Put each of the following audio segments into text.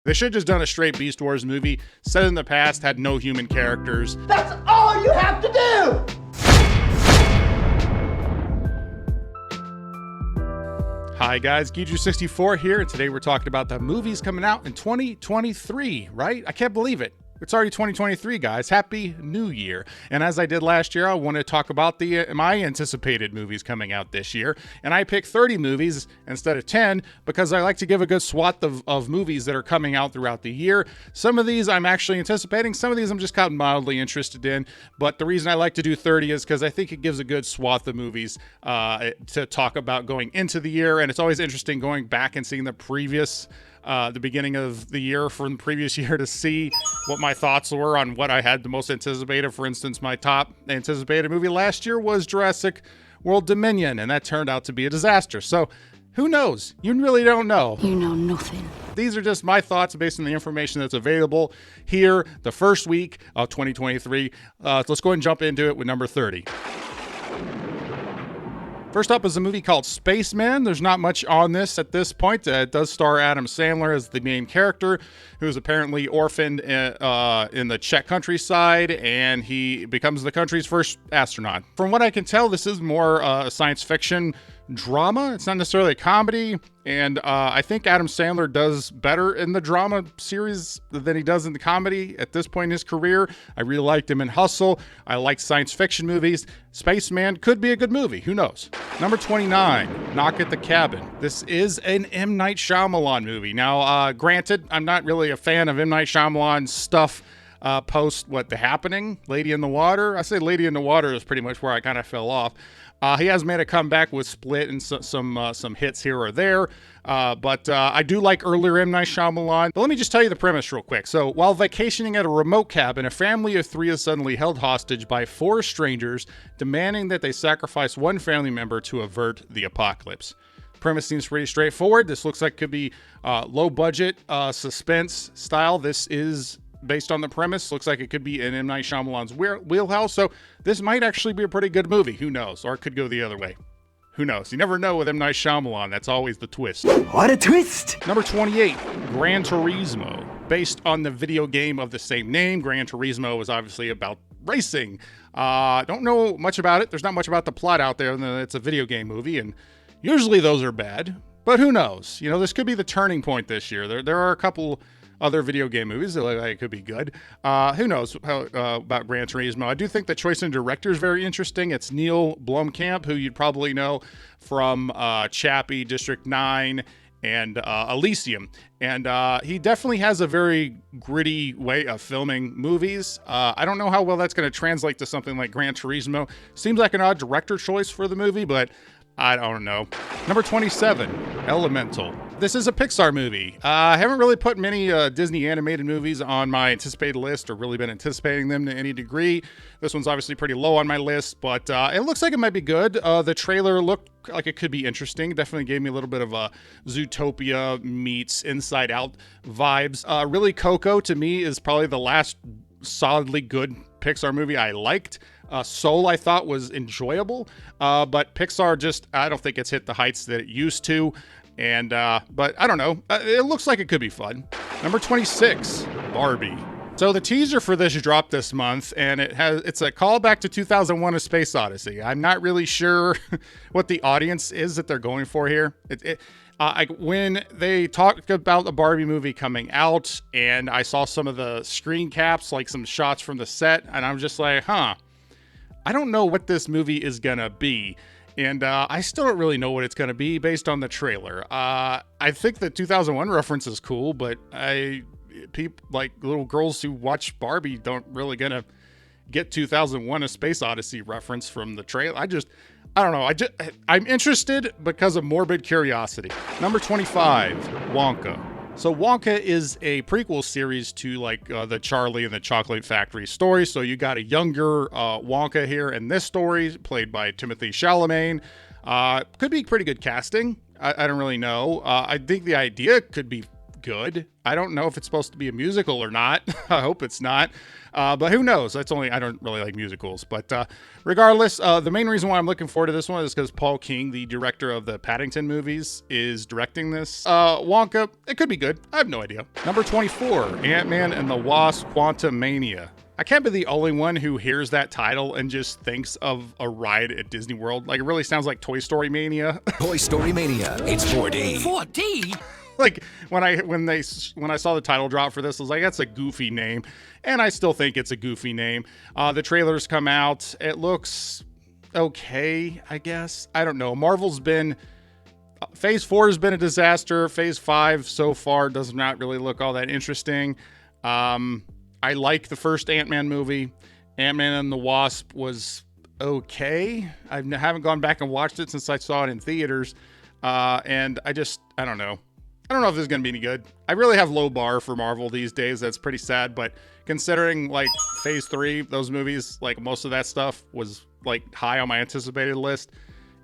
They should have just done a straight Beast Wars movie, set in the past, had no human characters. That's all you have to do! Hi guys, Giju64 here, and today we're talking about the movies coming out in 2023, right? I can't believe it. It's already 2023, guys. Happy New Year. And as I did last year, I want to talk about my anticipated movies coming out this year. And I picked 30 movies instead of 10 because I like to give a good swath of movies that are coming out throughout the year. Some of these I'm actually anticipating. Some of these I'm just kind of mildly interested in. But the reason I like to do 30 is because I think it gives a good swath of movies to talk about going into the year. And it's always interesting going back and seeing the beginning of the year from the previous year to see what my thoughts were on what I had the most anticipated. For instance, my top anticipated movie last year was Jurassic World Dominion, and that turned out to be a disaster. So who knows? You really don't know. You know nothing. These are just my thoughts based on the information that's available here the first week of 2023. Let's go ahead and jump into it with number 30. First up is a movie called Spaceman. There's not much on this at this point. It does star Adam Sandler as the main character, who's apparently orphaned in the Czech countryside, and he becomes the country's first astronaut. From what I can tell, this is more a science fiction drama. It's not necessarily a comedy, and I think Adam Sandler does better in the drama series than he does in the comedy at this point in his career. I really liked him in Hustle. I like science fiction movies. Spaceman could be a good movie. Who knows? Number 29, Knock at the Cabin. This is an M. Night Shyamalan movie. Now, granted, I'm not really a fan of M. Night Shyamalan stuff post The Happening, Lady in the Water. I say Lady in the Water is pretty much where I kind of fell off. He has made a comeback with Split and some hits here or there, but I do like earlier M. Night Shyamalan. But let me just tell you the premise real quick. So while vacationing at a remote cabin, a family of 3 is suddenly held hostage by 4 strangers, demanding that they sacrifice one family member to avert the apocalypse. Premise seems pretty straightforward. This looks like it could be low budget suspense style. This is based on the premise. Looks like it could be in M. Night Shyamalan's wheelhouse, so this might actually be a pretty good movie. Who knows? Or it could go the other way. Who knows? You never know with M. Night Shyamalan. That's always the twist. What a twist! Number 28, Gran Turismo. Based on the video game of the same name, Gran Turismo is obviously about racing. Don't know much about it. There's not much about the plot out there, and it's a video game movie, and usually those are bad. But who knows? You know, this could be the turning point this year. There are a couple other video game movies that look like it could be good. Who knows about Gran Turismo? I do think the choice in director is very interesting. It's Neil Blomkamp, who you'd probably know from Chappie, District 9, and Elysium. And he definitely has a very gritty way of filming movies. I don't know how well that's going to translate to something like Gran Turismo. Seems like an odd director choice for the movie, but I don't know. Number 27, Elemental. This is a Pixar movie. I haven't really put many Disney animated movies on my anticipated list or really been anticipating them to any degree. This one's obviously pretty low on my list, but it looks like it might be good. The trailer looked like it could be interesting. Definitely gave me a little bit of a Zootopia meets Inside Out vibes. Really, Coco to me is probably the last solidly good Pixar movie I liked. Soul I thought was enjoyable, but Pixar I don't think it's hit the heights that it used to. And, but I don't know. It looks like it could be fun. Number 26, Barbie. So the teaser for this dropped this month, and it's a callback to 2001: A Space Odyssey. I'm not really sure what the audience is that they're going for here. When they talked about the Barbie movie coming out, and I saw some of the screen caps, like some shots from the set, and I'm just like, I don't know what this movie is gonna be. And I still don't really know what it's going to be based on the trailer. I think the 2001 reference is cool, but people like little girls who watch Barbie don't really going to get 2001: A Space Odyssey reference from the trailer. I don't know. I'm interested because of morbid curiosity. Number 25, Wonka. So Wonka is a prequel series to the Charlie and the Chocolate Factory story. So you got a younger Wonka here in this story, played by Timothée Chalamet. Could be pretty good casting. I don't really know. I think the idea could be good. I don't know if it's supposed to be a musical or not. I hope it's not. But who knows? I don't really like musicals. But regardless, the main reason why I'm looking forward to this one is because Paul King, the director of the Paddington movies, is directing this. Wonka, it could be good. I have no idea. Number 24, Ant-Man and the Wasp: Quantumania. I can't be the only one who hears that title and just thinks of a ride at Disney World. Like, it really sounds like Toy Story Mania. Toy Story Mania. It's 4D. 4D? Like, when I saw the title drop for this, I was like, that's a goofy name. And I still think it's a goofy name. The trailers come out. It looks okay, I guess. I don't know. Marvel's been... Phase 4 has been a disaster. Phase 5 so far does not really look all that interesting. I like the first Ant-Man movie. Ant-Man and the Wasp was okay. I haven't gone back and watched it since I saw it in theaters. And I don't know. I don't know if this is going to be any good. I really have low bar for Marvel these days. That's pretty sad. But considering like Phase 3, those movies, like most of that stuff was like high on my anticipated list.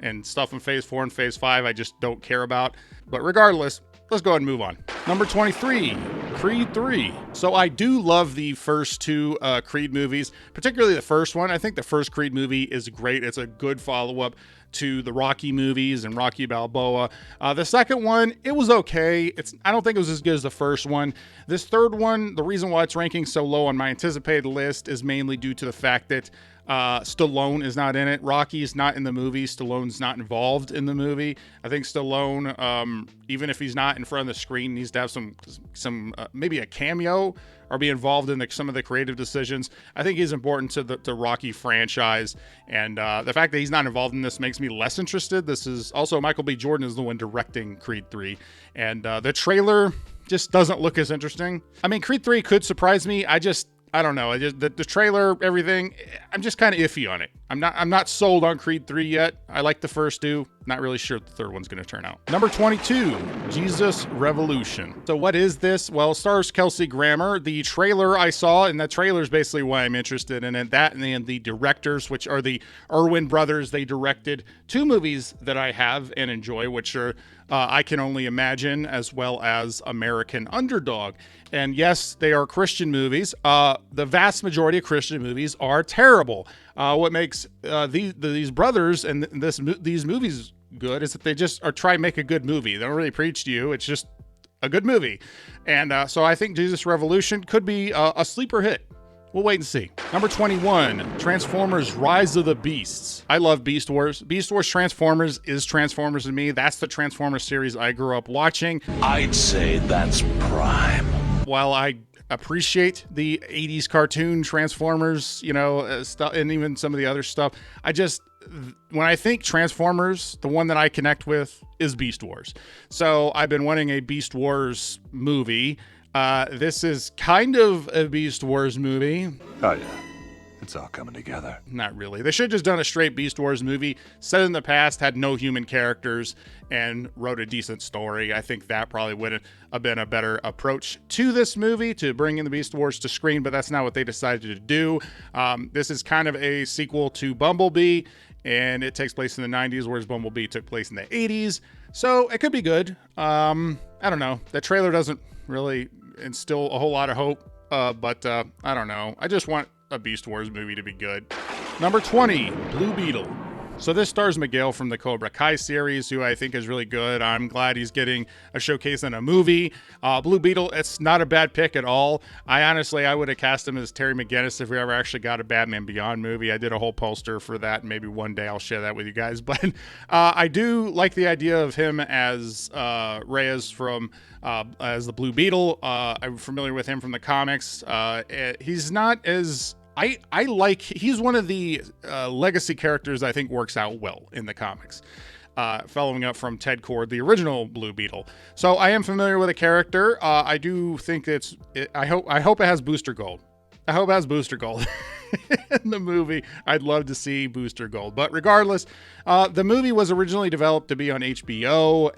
And stuff in Phase 4 and Phase 5, I just don't care about. But regardless, let's go ahead and move on. Number 23, Creed 3. So I do love the first two Creed movies, particularly the first one. I think the first Creed movie is great. It's a good follow-up to the Rocky movies and Rocky Balboa. The second one, it was okay. I don't think it was as good as the first one. This third one, the reason why it's ranking so low on my anticipated list is mainly due to the fact that Stallone is not in it. Rocky's not in the movie. Stallone's not involved in the movie. I think Stallone, even if he's not in front of the screen, needs to have some maybe a cameo or be involved in some of the creative decisions. I think he's important to the Rocky franchise, and the fact that he's not involved in this makes me less interested. This is also Michael B. Jordan is the one directing Creed 3, and the trailer just doesn't look as interesting. I mean, Creed 3 could surprise me. I don't know. The trailer, everything, I'm just kind of iffy on it. I'm not sold on Creed 3 yet. I like the first two. Not really sure what the third one's going to turn out. Number 22, Jesus Revolution. So what is this? Well, it stars Kelsey Grammer. The trailer I saw, and that trailer is basically why I'm interested in it. That and the directors, which are the Erwin brothers. They directed two movies that I have and enjoy, which are I Can Only Imagine, as well as American Underdog. And yes, they are Christian movies. The vast majority of Christian movies are terrible. What makes these brothers and these movies good is that they just are trying to make a good movie. They don't really preach to you. It's just a good movie. And so I think Jesus Revolution could be a sleeper hit. We'll wait and see. Number 21, Transformers Rise of the Beasts. I love Beast Wars. Beast Wars Transformers is Transformers to me. That's the Transformers series I grew up watching. I'd say that's prime. While I appreciate the 80s cartoon Transformers, stuff, and even some of the other stuff, when I think Transformers, the one that I connect with is Beast Wars. So I've been wanting a Beast Wars movie. This is kind of a Beast Wars movie. Oh, yeah. It's all coming together. Not really. They should have just done a straight Beast Wars movie, set in the past, had no human characters, and wrote a decent story. I think that probably would have been a better approach to this movie, to bring in the Beast Wars to screen, but that's not what they decided to do. This is kind of a sequel to Bumblebee, and it takes place in the 90s, whereas Bumblebee took place in the 80s. So it could be good. I don't know. The trailer doesn't really instill a whole lot of hope, but I don't know. I just want a Beast Wars movie to be good. Number 20, Blue Beetle. So this stars Miguel from the Cobra Kai series, who I think is really good. I'm glad he's getting a showcase in a movie. Blue Beetle, it's not a bad pick at all. I would have cast him as Terry McGinnis if we ever actually got a Batman Beyond movie. I did a whole poster for that, and maybe one day I'll share that with you guys. But I do like the idea of him as Reyes from as the Blue Beetle. I'm familiar with him from the comics. He's not as... he's one of the legacy characters I think works out well in the comics, following up from Ted Kord, the original Blue Beetle. So I am familiar with the character. I do think I hope it has Booster Gold. I hope it has Booster Gold in the movie. I'd love to see Booster Gold. But regardless, the movie was originally developed to be on HBO,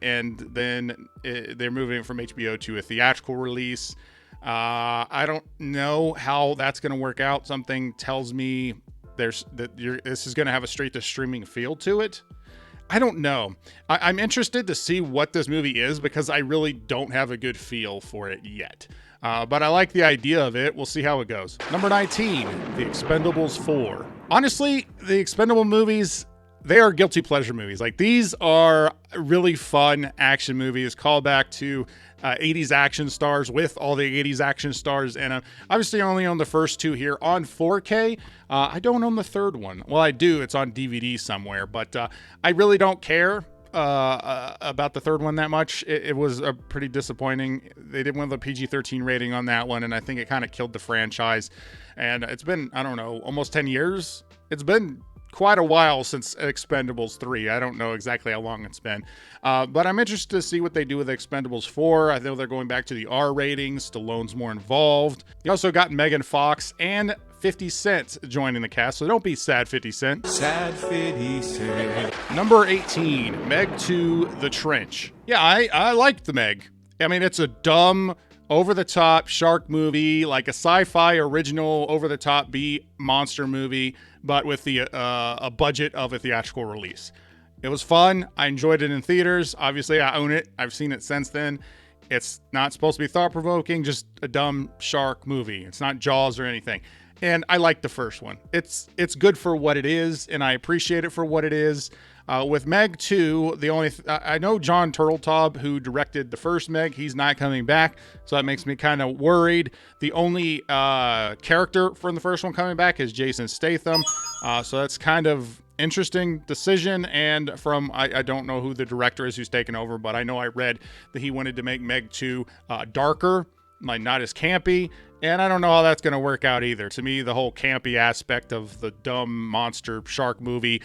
and then they're moving it from HBO to a theatrical release. I don't know how that's going to work out. Something tells me this is going to have a straight to streaming feel to it. I don't know. I'm interested to see what this movie is because I really don't have a good feel for it yet. But I like the idea of it. We'll see how it goes. Number 19, The Expendables 4. Honestly, the Expendable movies, they are guilty pleasure movies. Like, these are really fun action movies, call back to 80s action stars with all the 80s action stars. And obviously, I only own the first two here on 4K. I don't own the third one. Well, I do. It's on DVD somewhere, but I really don't care about the third one that much. It was pretty disappointing. They didn't win the PG-13 rating on that one, and I think it kind of killed the franchise. And it's been, I don't know, almost 10 years. It's been quite a while since Expendables 3. I don't know exactly how long it's been. But I'm interested to see what they do with Expendables 4. I know they're going back to the R ratings. Stallone's more involved. You also got Megan Fox and 50 Cent joining the cast, so don't be sad, 50 Cent. Sad 50 Cent. Number 18, Meg 2, The Trench. Yeah, I liked the Meg. I mean, it's a dumb, over-the-top shark movie, like a sci-fi original over-the-top B monster movie, but with the a budget of a theatrical release. It was fun. I enjoyed it in theaters. Obviously, I own it. I've seen it since then. It's not supposed to be thought-provoking, just a dumb shark movie. It's not Jaws or anything. And I like the first one. It's good for what it is, and I appreciate it for what it is. With Meg 2, I know John Turteltaub, who directed the first Meg, he's not coming back, so that makes me kind of worried. The only character from the first one coming back is Jason Statham, so that's kind of interesting decision. And I don't know who the director is who's taken over, but I know I read that he wanted to make Meg 2 darker, like not as campy. And I don't know how that's going to work out either. To me, the whole campy aspect of the dumb monster shark movie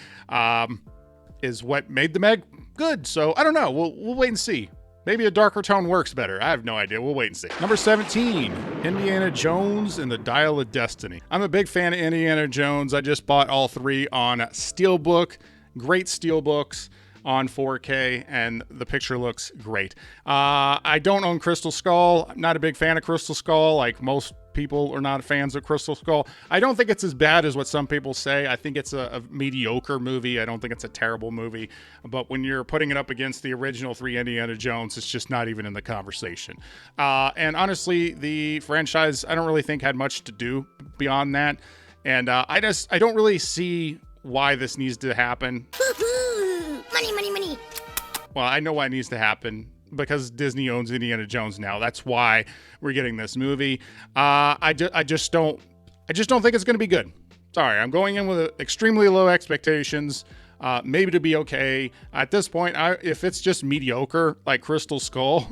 is what made the Meg good. So I don't know. We'll wait and see. Maybe a darker tone works better. I have no idea. We'll wait and see. Number 17, Indiana Jones and the Dial of Destiny. I'm a big fan of Indiana Jones. I just bought all three on Steelbook. Great Steelbooks on 4K, and the picture looks great. I don't own Crystal Skull. I'm not a big fan of Crystal Skull. Like most people are not fans of Crystal Skull. I don't think it's as bad as what some people say. I think it's a mediocre movie. I don't think it's a terrible movie. But when you're putting it up against the original three Indiana Jones, it's just not even in the conversation. And honestly, the franchise, I don't really think had much to do beyond that. And I don't really see why this needs to happen. Money. Well, I know why it needs to happen, because Disney owns Indiana Jones now. That's why we're getting this movie. I just don't think it's going to be good. Sorry, I'm going in with extremely low expectations. Maybe to be okay. At this point, if it's just mediocre, like Crystal Skull,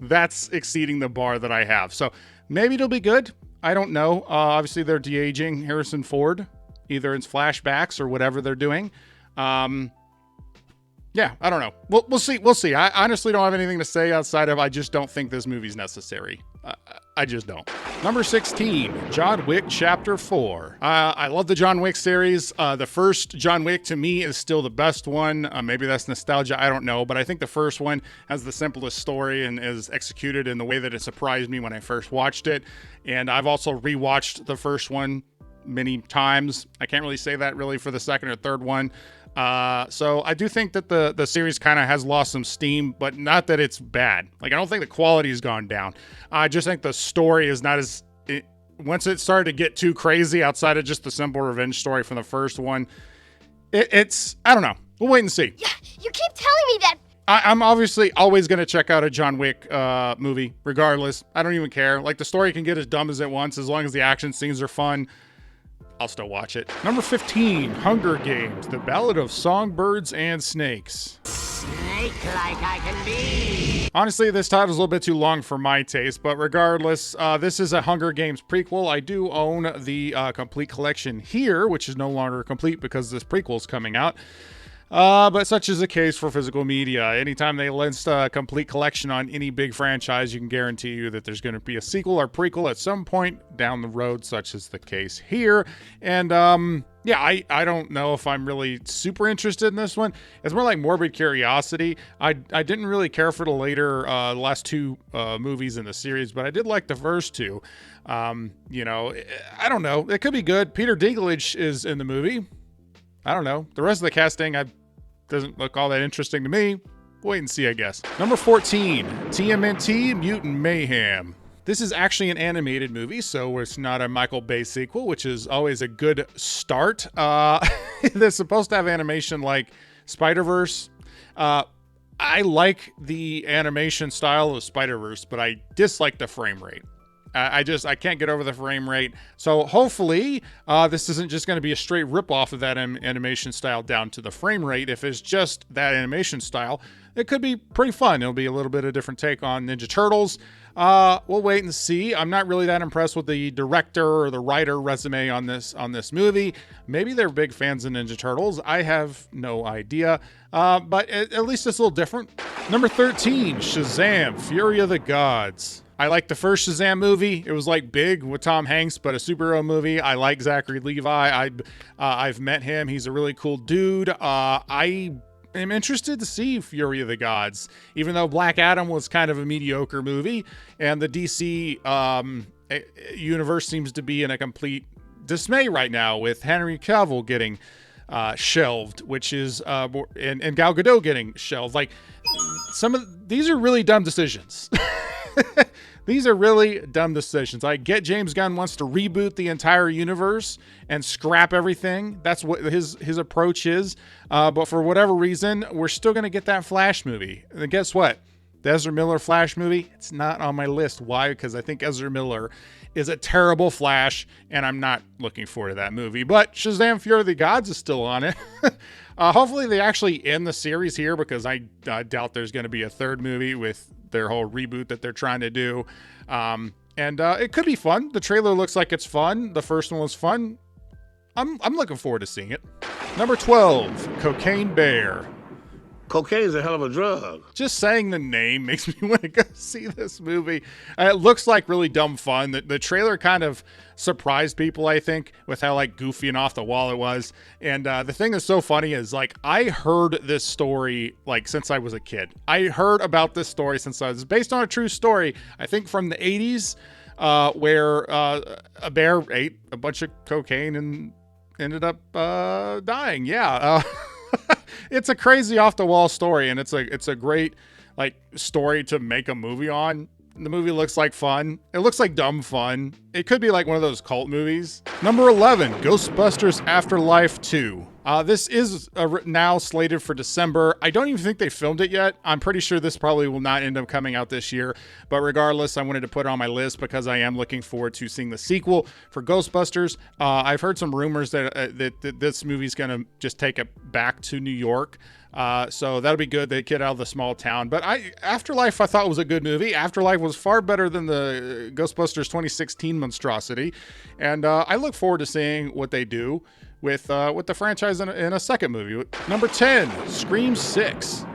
that's exceeding the bar that I have. So maybe it'll be good. I don't know. Obviously, they're de-aging Harrison Ford, either in flashbacks or whatever they're doing. Yeah, I don't know. We'll see. We'll see. I honestly don't have anything to say outside of I just don't think this movie's necessary. I just don't. Number 16, John Wick Chapter 4. I love the John Wick series. The first John Wick to me is still the best one. Maybe that's nostalgia. I don't know. But I think the first one has the simplest story and is executed in the way that it surprised me when I first watched it. And I've also rewatched the first one many times. I can't really say that really for the second or third one. So I do think that the series kind of has lost some steam, but not that it's bad. Like, I don't think the quality has gone down. I just think the story is not as... once it started to get too crazy outside of just the simple revenge story from the first one, it's... I don't know. We'll wait and see. Yeah, you keep telling me that. I'm obviously always going to check out a John Wick movie, regardless. I don't even care. Like, the story can get as dumb as it wants, as long as the action scenes are fun. I'll still watch it. Number 15, Hunger Games, The Ballad of Songbirds and Snakes. Snake-like I can be. Honestly, this title's a little bit too long for my taste, but regardless, this is a Hunger Games prequel. I do own the complete collection here, which is no longer complete because this prequel's coming out. But such is the case for physical media. Anytime they list a complete collection on any big franchise, you can guarantee you that there's going to be a sequel or prequel at some point down the road, such is the case here. And yeah, I don't know if I'm really super interested in this one. It's more like morbid curiosity. I didn't really care for the last two movies in the series, but I did like the first two. You know, I don't know. It could be good. Peter Dinklage is in the movie. I don't know. The rest of the casting doesn't look all that interesting to me. Wait and see, I guess. Number 14, TMNT Mutant Mayhem. This is actually an animated movie, so it's not a Michael Bay sequel, which is always a good start. They're supposed to have animation like Spider-Verse. I like the animation style of Spider-Verse, but I dislike the frame rate. I can't get over the frame rate. So hopefully this isn't just going to be a straight rip-off of that animation style down to the frame rate. If it's just that animation style, it could be pretty fun. It'll be a little bit of a different take on Ninja Turtles. We'll wait and see. I'm not really that impressed with the director or the writer resume on this movie. Maybe they're big fans of Ninja Turtles. I have no idea. But at least it's a little different. Number 13, Shazam! Fury of the Gods. I like the first Shazam movie. It was like Big with Tom Hanks, but a superhero movie. I like Zachary Levi. I've met him. He's a really cool dude. I am interested to see Fury of the Gods, even though Black Adam was kind of a mediocre movie, and the DC universe seems to be in a complete dismay right now with Henry Cavill getting shelved, which is and Gal Gadot getting shelved. Like, these are really dumb decisions. These are really dumb decisions. I get James Gunn wants to reboot the entire universe and scrap everything. That's what his approach is. But for whatever reason, we're still going to get that Flash movie. And guess what? The Ezra Miller Flash movie, it's not on my list. Why? Because I think Ezra Miller is a terrible Flash, and I'm not looking forward to that movie. But Shazam! Fury of the Gods is still on it. Hopefully they actually end the series here, because I doubt there's going to be a third movie with their whole reboot that they're trying to do. And it could be fun. The trailer looks like it's fun. The first one was fun. I'm looking forward to seeing it. Number 12, Cocaine Bear. Cocaine's a hell of a drug. Just saying the name makes me want to go see this movie. It looks like really dumb fun. The trailer kind of surprised people, I think, with how like goofy and off the wall it was. And the thing that's so funny is, like, I heard this story like since I was a kid. I heard about this story since I was based on a true story, I think from the 80s, where a bear ate a bunch of cocaine and ended up dying. Yeah. It's a crazy off the wall story, and it's a great like story to make a movie on. The movie looks like fun. It looks like dumb fun. It could be like one of those cult movies. Number 11, Ghostbusters Afterlife 2. This is now slated for December. I don't even think they filmed it yet. I'm pretty sure this probably will not end up coming out this year. But regardless, I wanted to put it on my list because I am looking forward to seeing the sequel for Ghostbusters. I've heard some rumors that this movie's going to just take it back to New York. So that'll be good. They get out of the small town. But Afterlife, I thought was a good movie. Afterlife was far better than the Ghostbusters 2016 monstrosity. And I look forward to seeing what they do with the franchise in a second movie. Number 10, Scream 6.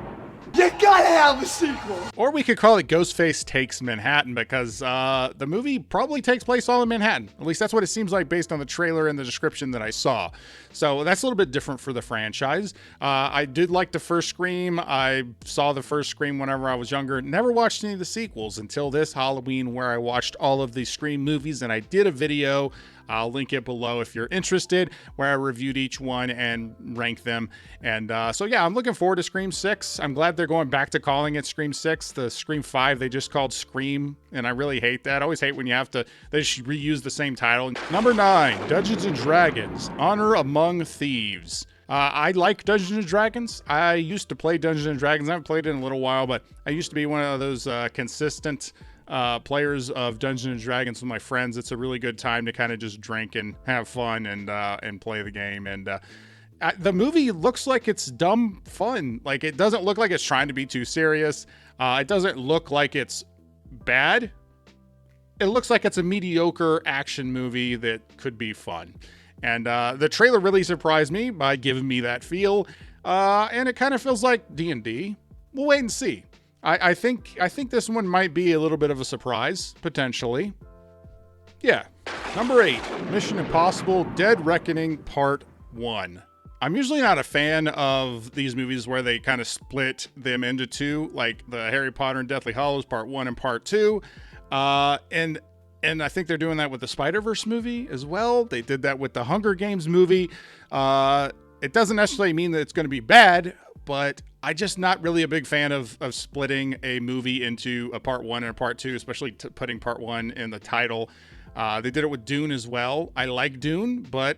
You gotta have a sequel! Or we could call it Ghostface Takes Manhattan, because the movie probably takes place all in Manhattan. At least that's what it seems like based on the trailer and the description that I saw. So that's a little bit different for the franchise. I did like the first Scream. I saw the first Scream whenever I was younger. Never watched any of the sequels until this Halloween, where I watched all of the Scream movies, and I did a video. I'll link it below if you're interested, where I reviewed each one and ranked them. And so yeah, I'm looking forward to Scream 6. I'm glad they're going back to calling it Scream 6. The Scream 5, they just called Scream, and I really hate that. I always hate when they should reuse the same title. Number 9, Dungeons & Dragons, Honor Among Thieves. I like Dungeons & Dragons. I used to play Dungeons & Dragons. I haven't played it in a little while, but I used to be one of those consistent players of Dungeons & Dragons with my friends. It's a really good time to kind of just drink and have fun and play the game. And the movie looks like it's dumb fun. Like, it doesn't look like it's trying to be too serious. It doesn't look like it's bad. It looks like it's a mediocre action movie that could be fun. And the trailer really surprised me by giving me that feel. And it kind of feels like D&D. We'll wait and see. I think this one might be a little bit of a surprise, potentially. Yeah. Number 8, Mission Impossible Dead Reckoning Part 1. I'm usually not a fan of these movies where they kind of split them into two, like the Harry Potter and Deathly Hallows Part 1 and Part 2. And I think they're doing that with the Spider-Verse movie as well. They did that with the Hunger Games movie. it doesn't necessarily mean that it's going to be bad, but I just not really a big fan of splitting a movie into a part one and a part two, especially putting part one in the title. They did it with Dune as well. I like Dune, but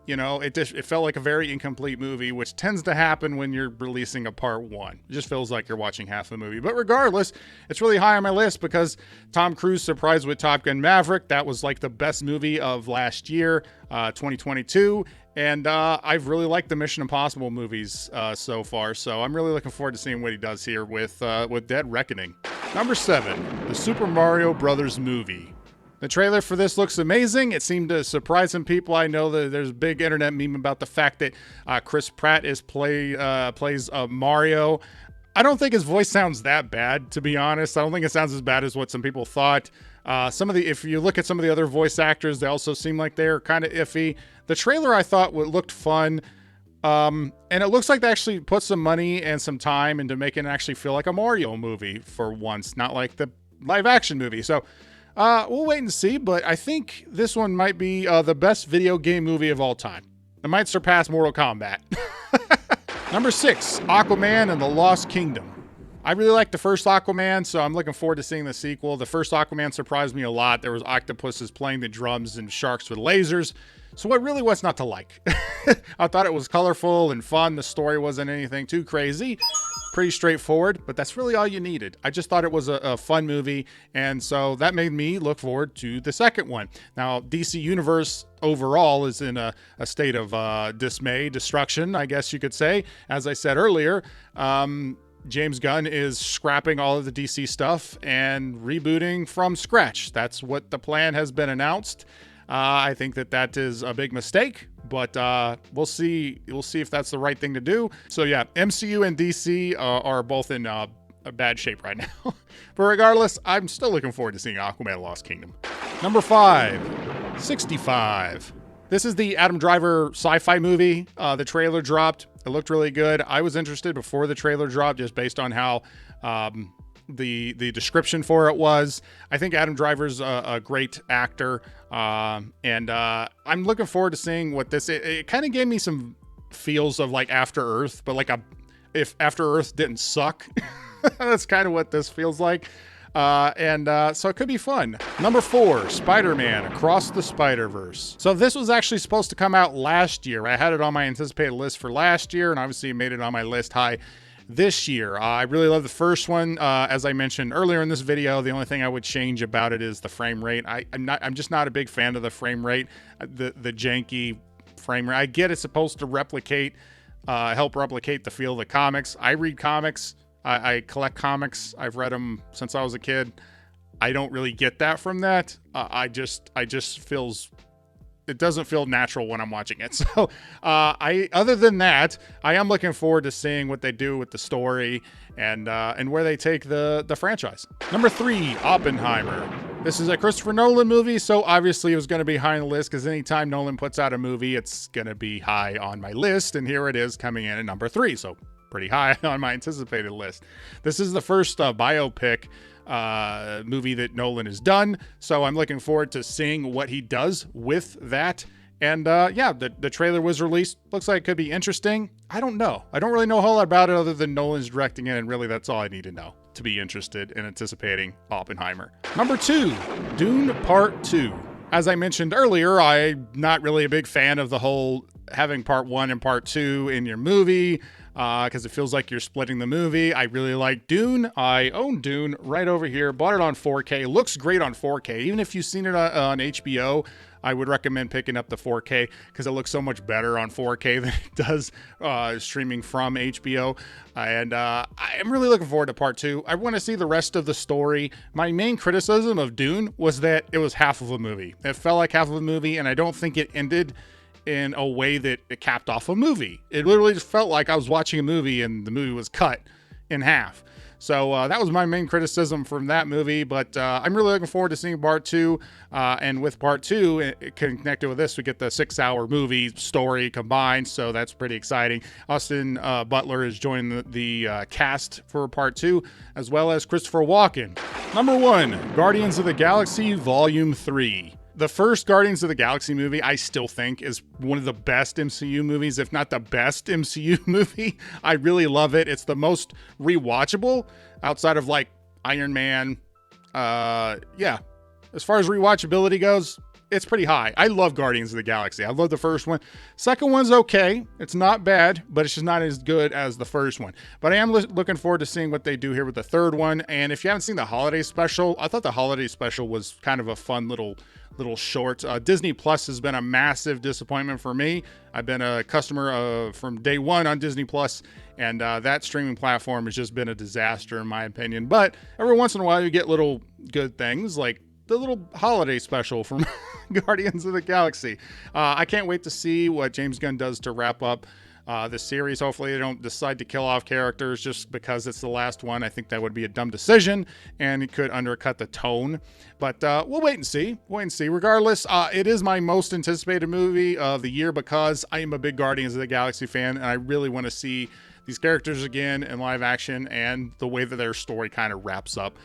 you know, it felt like a very incomplete movie, which tends to happen when you're releasing a part one. It just feels like you're watching half the movie. But regardless, it's really high on my list because Tom Cruise surprised with Top Gun Maverick. That was like the best movie of last year, 2022. And I've really liked the Mission Impossible movies so far. So I'm really looking forward to seeing what he does here with Dead Reckoning. Number 7, the Super Mario Brothers movie. The trailer for this looks amazing. It seemed to surprise some people. I know that there's a big internet meme about the fact that Chris Pratt plays Mario. I don't think his voice sounds that bad, to be honest. I don't think it sounds as bad as what some people thought. If you look at some of the other voice actors, they also seem like they're kind of iffy. The trailer I thought looked fun. And it looks like they actually put some money and some time into making it actually feel like a Mario movie for once, not like the live action movie. So we'll wait and see, but I think this one might be the best video game movie of all time. It might surpass Mortal Kombat. Number 6, Aquaman and the Lost Kingdom. I really liked the first Aquaman, so I'm looking forward to seeing the sequel. The first Aquaman surprised me a lot. There was octopuses playing the drums and sharks with lasers. So what really was not to like? I thought it was colorful and fun. The story wasn't anything too crazy. Pretty straightforward, but that's really all you needed. I just thought it was a fun movie, and so that made me look forward to the second one. Now, DC Universe overall is in a state of dismay, destruction, I guess you could say. As I said earlier, James Gunn is scrapping all of the DC stuff and rebooting from scratch. That's what the plan has been announced. I think that is a big mistake, but we'll see. We'll see if that's the right thing to do. So yeah, MCU and DC are both in a bad shape right now. But regardless, I'm still looking forward to seeing Aquaman Lost Kingdom. Number 5, 65. This is the Adam Driver sci-fi movie. The trailer dropped. It looked really good. I was interested before the trailer dropped just based on how the description for it was. I think Adam Driver's a great actor, and I'm looking forward to seeing what this. It kind of gave me some feels of like After Earth, but like if After Earth didn't suck. That's kind of what this feels like. So it could be fun. Number 4, Spider-Man Across the Spider-Verse. So this was actually supposed to come out last year. I had it on my anticipated list for last year, and obviously made it on my list high this year. I really love the first one. As I mentioned earlier in this video, the only thing I would change about it is the frame rate. I'm just not a big fan of the frame rate, the janky frame rate. I get it's supposed to help replicate the feel of the comics. I read comics. I collect comics. I've read them since I was a kid. I don't really get that from that. It doesn't feel natural when I'm watching it. So other than that, I am looking forward to seeing what they do with the story and where they take the franchise. Number 3, Oppenheimer. This is a Christopher Nolan movie, so obviously it was going to be high on the list because anytime Nolan puts out a movie, it's going to be high on my list. And here it is coming in at number 3. So pretty high on my anticipated list. This is the first biopic movie that Nolan has done, so I'm looking forward to seeing what he does with that. And the trailer was released. Looks like it could be interesting. I don't know. I don't really know a whole lot about it other than Nolan's directing it, and really that's all I need to know to be interested in anticipating Oppenheimer. Number 2, Dune Part 2. As I mentioned earlier, I'm not really a big fan of the whole having part 1 and part 2 in your movie, because it feels like you're splitting the movie. I really like Dune. I own Dune right over here. Bought it on 4K. It looks great on 4K. Even if you've seen it on HBO, I would recommend picking up the 4K because it looks so much better on 4K than it does streaming from HBO. And I'm really looking forward to part 2. I want to see the rest of the story. My main criticism of Dune was that it was half of a movie. It felt like half of a movie, and I don't think it ended in a way that it capped off a movie. It literally just felt like I was watching a movie and the movie was cut in half. So that was my main criticism from that movie, but I'm really looking forward to seeing part 2. And with part 2, connected with this, we get the 6-hour movie story combined, so that's pretty exciting. Austin Butler is joining the cast for part 2, as well as Christopher Walken. Number 1, Guardians of the Galaxy Volume 3. The first Guardians of the Galaxy movie, I still think, is one of the best MCU movies, if not the best MCU movie. I really love it. It's the most rewatchable outside of like Iron Man. Yeah, as far as rewatchability goes, it's pretty high. I love Guardians of the Galaxy. I love the first one. Second one's okay. It's not bad, but it's just not as good as the first one. But I am looking forward to seeing what they do here with the third one. And if you haven't seen the holiday special, I thought the holiday special was kind of a fun little short. Disney Plus has been a massive disappointment for me. I've been a customer from day one on Disney Plus, and that streaming platform has just been a disaster in my opinion. But every once in a while you get little good things like the little holiday special from Guardians of the Galaxy. I can't wait to see what James Gunn does to wrap up the series. Hopefully they don't decide to kill off characters just because it's the last one. I think that would be a dumb decision, and it could undercut the tone. But we'll wait and see. Regardless, it is my most anticipated movie of the year because I am a big Guardians of the Galaxy fan, and I really want to see these characters again in live action and the way that their story kind of wraps up.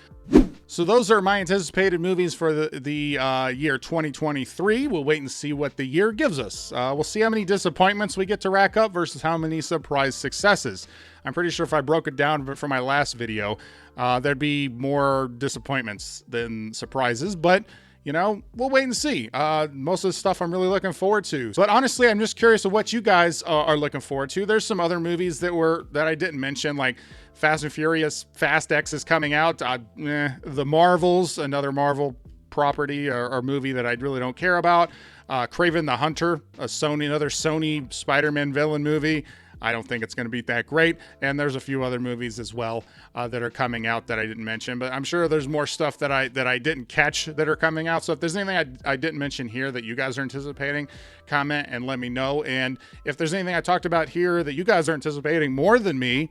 So those are my anticipated movies for the year 2023. We'll wait and see what the year gives us. We'll see how many disappointments we get to rack up versus how many surprise successes. I'm pretty sure if I broke it down for my last video, there'd be more disappointments than surprises, but you know, we'll wait and see. Most of the stuff I'm really looking forward to. But honestly, I'm just curious of what you guys are looking forward to. There's some other movies that I didn't mention, like Fast and Furious Fast X is coming out. The Marvels, another Marvel property or movie that I really don't care about. Kraven the Hunter, another Sony Spider-Man villain movie. I don't think it's going to be that great. And there's a few other movies as well that are coming out that I didn't mention. But I'm sure there's more stuff that I didn't catch that are coming out. So if there's anything I didn't mention here that you guys are anticipating, comment and let me know. And if there's anything I talked about here that you guys are anticipating more than me,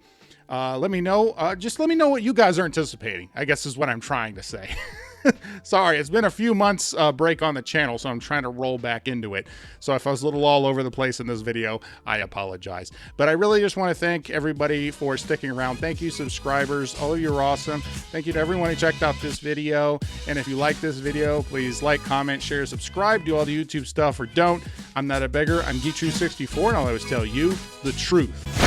let me know. Just let me know what you guys are anticipating, I guess is what I'm trying to say. Sorry, it's been a few months break on the channel, so I'm trying to roll back into it. So if I was a little all over the place in this video, I apologize. But I really just want to thank everybody for sticking around. Thank you, subscribers. All of you are awesome. Thank you to everyone who checked out this video. And if you like this video, please like, comment, share, subscribe, do all the YouTube stuff, or don't. I'm not a beggar. I'm Geetrue64, and I'll always tell you the truth.